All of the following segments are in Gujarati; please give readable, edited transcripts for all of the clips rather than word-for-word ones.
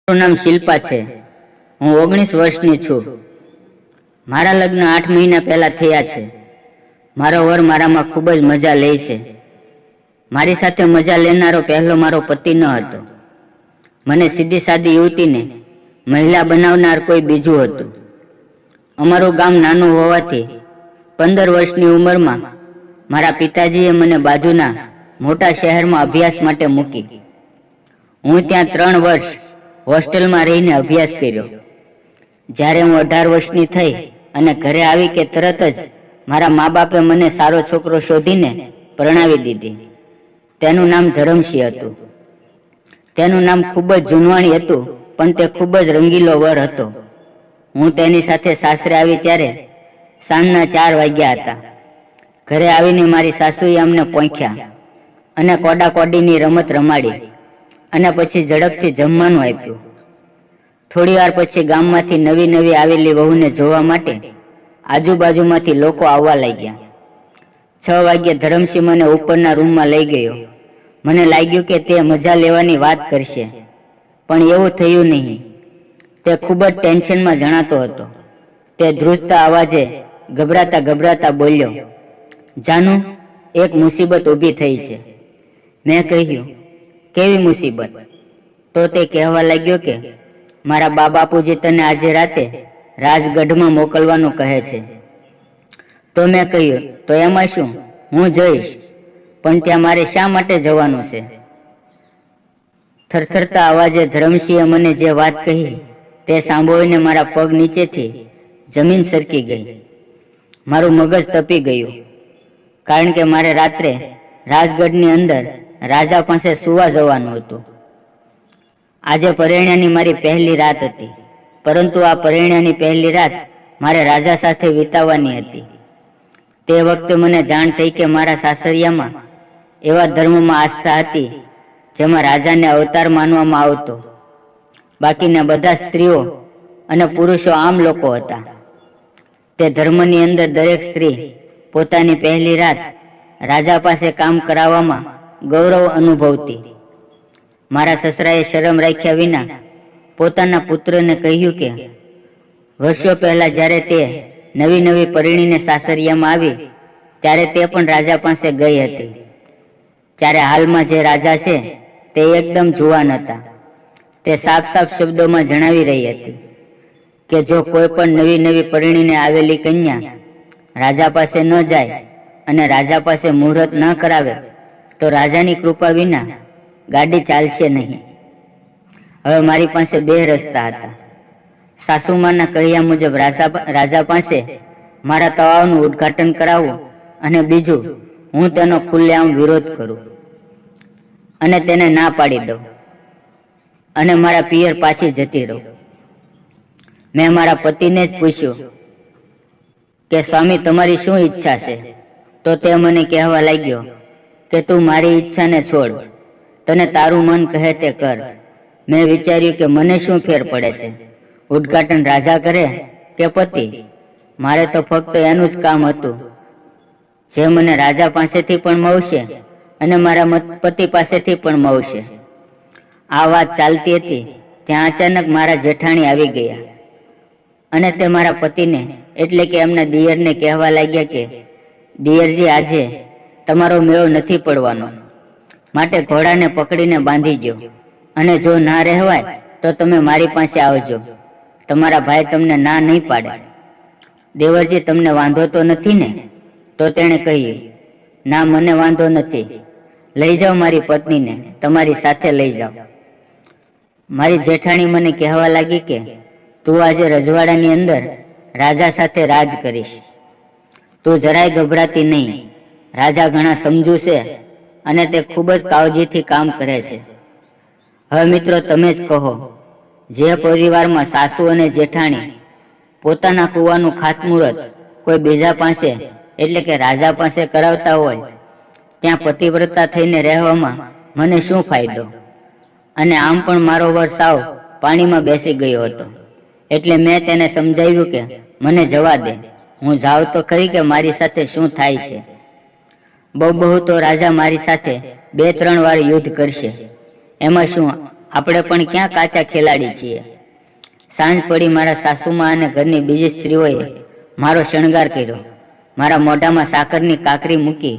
મારું નામ શિલ્પા છે। હું 19 વર્ષની છું। મારા લગ્ન 8 મહિના પહેલા થયા છે। મારો વર મારામાં ખૂબ જ મજા લે છે। મારી સાથે મજા લેનારો પહેલો મારો પતિ ન હતો। મને સીધી સાદી યુવતીને મહિલા બનાવનાર કોઈ બીજું હતું। અમારું ગામ નાનું હોવાથી 15 વર્ષની ઉંમરમાં મારા પિતાજીએ મને બાજુના મોટા શહેરમાં અભ્યાસ માટે મૂકી। હું ત્યાં 3 વર્ષ હોસ્ટેલમાં રહીને અભ્યાસ કર્યો। જ્યારે હું 18 વર્ષની થઈ અને ઘરે આવી કે તરત જ મારા મા બાપે મને સારો છોકરો શોધીને પરણાવી દીધી। તેનું નામ ધરમસિંહ હતું। તેનું નામ ખૂબ જ જૂનવાણી હતું, પણ તે ખૂબ જ રંગીલો વર હતો। હું તેની સાથે સાસરે આવી ત્યારે સાંજના 4 વાગ્યા હતા। ઘરે આવીને મારી સાસુએ અમને પોંખ્યા અને કોડાકોડીની રમત રમાડી અને પછી ઝડપથી જમવાનું આપ્યું। થોડી વાર પછી ગામમાંથી નવી આવેલી વહુને જોવા માટે આજુબાજુમાંથી લોકો આવવા લાગ્યા। 6 વાગ્યે ધરમસિંહ મને ઉપરના રૂમમાં લઈ ગયો। મને લાગ્યું કે તે મજા લેવાની વાત કરશે, પણ એવું થયું નહીં। તે ખૂબ જ ટેન્શનમાં જણાતો હતો। તે ધ્રુજતા અવાજે ગભરાતા બોલ્યો, જાનુ, એક મુસીબત ઊભી થઈ છે। મેં કહ્યું, કેવી મુસીબત? તો તે કહેવા લાગ્યો કે મારા બા બાપુજી તને આજે રાતે રાજગઢમાં મોકલવાનું કહે છે। તો મેં કહ્યું, તો એમાં શું, હું જઈશ, પણ ત્યાં મારે શા માટે જવાનું છે? થરથરતા અવાજે ધરમસિંહે મને જે વાત કહી તે સાંભળીને મારા પગ નીચેથી જમીન સરકી ગઈ। મારું મગજ તપી ગયું, કારણ કે મારે રાત્રે રાજગઢની અંદર રાજા પાસે સુવા જવાનું હતું। આજે પરણ્યાની મારી પહેલી રાત હતી, પરંતુ આ પરણ્યાની પહેલી રાત મારે રાજા સાથે વિતાવવાની હતી। તે વખતે મને જાણ થઈ કે મારા સાસરિયામાં એવા ધર્મમાં આસ્થા હતી જેમાં રાજાને અવતાર માનવામાં આવતો। બાકીના બધા સ્ત્રીઓ અને પુરુષો આમ લોકો હતા। તે ધર્મની અંદર દરેક સ્ત્રી પોતાની પહેલી રાત રાજા પાસે કામ કરાવવામાં ગૌરવ અનુભવતી। મારા સસરાએ શરમ રાખ્યા વિના પોતાના પુત્રને કહ્યું કે વર્ષો પહેલા જ્યારે તે નવી પરણીને સાસરિયામાં આવી ત્યારે તે પણ રાજા પાસે ગઈ હતી। ત્યારે હાલમાં જે રાજા છે તે એકદમ જુવાન હતા। તે સાફ શબ્દોમાં જણાવી રહી હતી કે જો કોઈ પણ નવી પરણીને આવેલી કન્યા રાજા પાસે ન જાય અને રાજા પાસે મુહૂર્ત ન કરાવે તો રાજાની કૃપા વિના ગાડી ચાલશે નહીં। હવે મારી પાસે 2 રસ્તા હતા। સાસુમાના કહ્યા મુજબ રાજા પાસે મારા તવાવનું ઉદ્ઘાટન કરાવવું, અને બીજું, હું તેનો ખુલ્લેઆમ વિરોધ કરું અને તેને ના પાડી દઉં અને મારા પિયર પાછી જતી રહું। મેં મારા પતિને જ પૂછ્યું કે સ્વામી, તમારી શું ઈચ્છા છે? તો તે મને કહેવા લાગ્યો કે તું મારી ઈચ્છાને છોડ, તને તારું મન કહે તે કર। મેં વિચાર્યું કે મને શું ફેર પડે છે, ઉદ્ઘાટન રાજા કરે કે પતિ? મારે તો ફક્ત એનું જ કામ હતું જે મને રાજા પાસેથી પણ મળશે અને મારા પતિ પાસેથી પણ મળશે। આ વાત ચાલતી હતી ત્યાં અચાનક મારા જેઠાણી આવી ગયા અને તે મારા પતિને એટલે કે એમના દિયરને કહેવા લાગ્યા કે દિયરજી, આજે તમારો મેળો નથી પડવાનો, માટે ઘોડાને પકડીને બાંધી ગયો અને જો ના રહેવાય તો તમે મારી પાસે આવજો, તમારા ભાઈ તમને ના નહીં પાડે। દેવરજી, તમને વાંધો તો નથી ને? તો તેણે કહ્યું, ના, મને વાંધો નથી, લઈ જાઓ મારી પત્નીને, તમારી સાથે લઈ જાઓ। મારી જેઠાણી મને કહેવા લાગી કે તું આજે રજવાડાની અંદર રાજા સાથે રાજ કરીશ, તું જરાય ગભરાતી નહીં, રાજા ઘણા સમજુ છે અને તે ખૂબ જ કાળજીથી કામ કરે છે। હવે મિત્રો, તમે જ કહો, જે પરિવારમાં સાસુ અને જેઠાણી પોતાના કૂવાનું ખાતમુહૂર્ત કોઈ બીજા પાસે એટલે કે રાજા પાસે કરાવતા હોય, ત્યાં પતિવ્રતા થઈને રહેવામાં મને શું ફાયદો? અને આમ પણ મારો વર સાવ પાણીમાં બેસી ગયો હતો, એટલે મેં તેને સમજાવ્યું કે મને જવા દે, હું જાઉં તો ખરી કે મારી સાથે શું થાય છે। બહુ તો રાજા મારી સાથે 2-3 વાર યુદ્ધ કરશે, એમાં શું આપણે પણ ક્યાં કાચા ખેલાડી છીએ. સાંજ પડી મારા સાસુમાં અને ઘરની બીજી સ્ત્રીઓએ મારો શણગાર કર્યો, મારા મોઢામાં સાકરની કાકરી મૂકી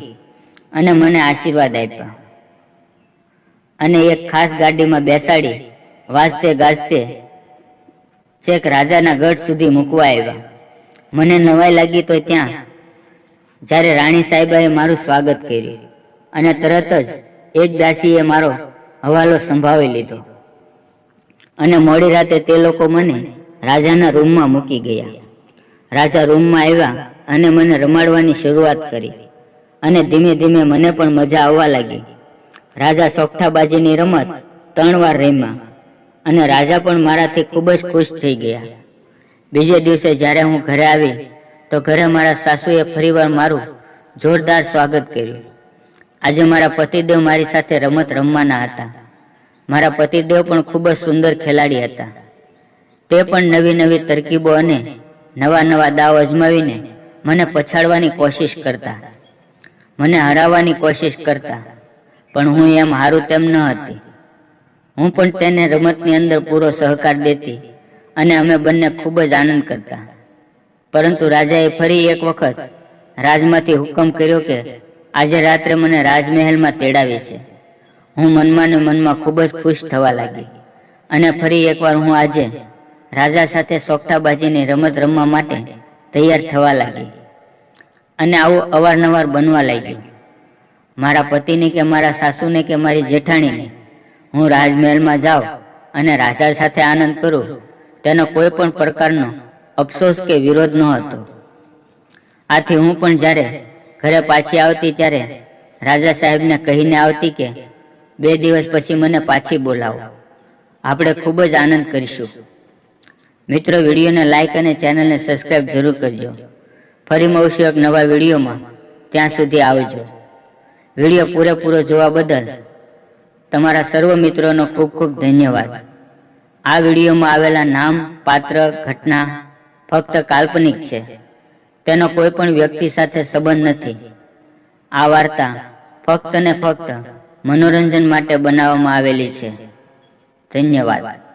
અને મને આશીર્વાદ આપ્યા અને એક ખાસ ગાડીમાં બેસાડી વાજતે ગાજતે છેક રાજાના ગઢ સુધી મૂકવા આવ્યા. મને નવાઈ લાગી તો ત્યાં જ્યારે રાણી સાહેબાએ મારું સ્વાગત કર્યું અને તરત જ એક દાસીએ મારો હવાલો સંભાળી લીધો અને મોડી રાતે તે લોકો મને રાજાના રૂમમાં મૂકી ગયા. રાજા રૂમમાં આવ્યા અને મને રમાડવાની શરૂઆત કરી અને ધીમે ધીમે મને પણ મજા આવવા લાગી. રાજા સોગઠાબાજીની રમત 3 વાર રમ્યા અને રાજા પણ મારાથી ખૂબ જ ખુશ થઈ ગયા. બીજે દિવસે જ્યારે હું ઘરે આવી તો ઘરે મારા સાસુએ ફરીવાર મારું જોરદાર સ્વાગત કર્યું. આજે મારા પતિદેવ મારી સાથે રમત રમવાના હતા. મારા પતિદેવ પણ ખૂબ જ સુંદર ખેલાડી હતા. તે પણ નવી નવી તરકીબો અને નવા નવા દાવ અજમાવીને મને પછાડવાની કોશિશ કરતા, મને હરાવવાની કોશિશ કરતા, પણ હું એમ હારું તેમ ન હતી. હું પણ તેને રમતની અંદર પૂરો સહકાર દેતી અને અમે બંને ખૂબ જ આનંદ કરતા. પરંતુ રાજાએ ફરી એક વખત રાજમાંથી હુકમ કર્યો કે આજે રાત્રે મને રાજમહેલમાં તેડાવી છે. હું મનમાં ને મનમાં ખૂબ જ ખુશ થવા લાગી અને ફરી એકવાર હું આજે રાજા સાથે સોગઠાબાજીની રમત રમવા માટે તૈયાર થવા લાગી અને આવું અવારનવાર બનવા લાગ્યું. મારા પતિને કે મારા સાસુને કે મારી જેઠાણીને હું રાજમહેલમાં જાઉં અને રાજા સાથે આનંદ કરું તેનો કોઈ પણ પ્રકારનો અફસોસ કે વિરોધ ન હતો. આથી હું પણ જ્યારે ઘરે પાછી આવતી ત્યારે રાજા સાહેબને કહીને આવતી કે 2 દિવસ પછી મને પાછી બોલાવો, આપણે ખૂબ જ આનંદ કરીશું. મિત્રો, વિડીયોને લાઈક અને ચેનલને સબસ્ક્રાઈબ જરૂર કરજો. ફરી મળશું એક નવા વિડીયોમાં. ત્યાં સુધી આવજો. વિડીયો પૂરેપૂરો જોવા બદલ તમારા સર્વ મિત્રોનો ખૂબ ખૂબ ધન્યવાદ. આ વિડીયોમાં આવેલા નામ, પાત્ર, ઘટના ફક્ત કાલ્પનિક છે. તેનો કોઈ પણ વ્યક્તિ સાથે સંબંધ નથી. આ વાર્તા ફક્ત ને ફક્ત મનોરંજન માટે બનાવવામાં આવેલી છે. ધન્યવાદ.